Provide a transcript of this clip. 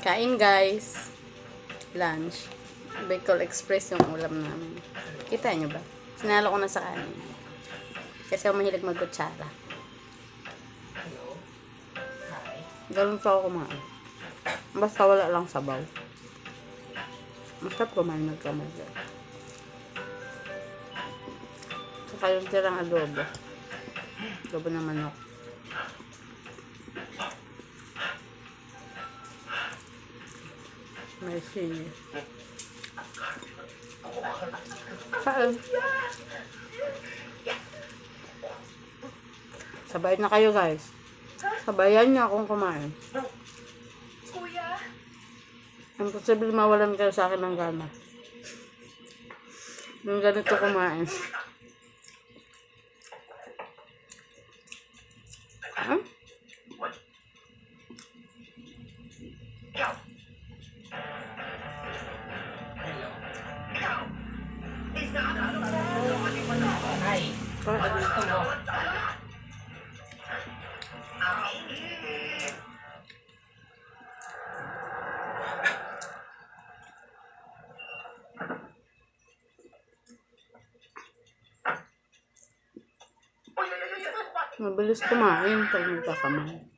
Kain guys. Lunch. Bicol Express yung ulam namin. Kita nyo ba? Sinalo ko na sa kanin. Kasi ako mahilig magkutsara. Ganun pa ako kumain. Basta wala lang sabaw. Masarap kumain ng kamay. Saka yung tirang adobo. Adobo ng manok. May sini. Saan? Sabay na kayo guys. Sabayan niyo akong kumain. Kuya? Imposible mawalan kayo sa akin ng gana. Yung ganito kumain. Huh? Ay, gusto mo? Mabilis kumain pag nagkakamay.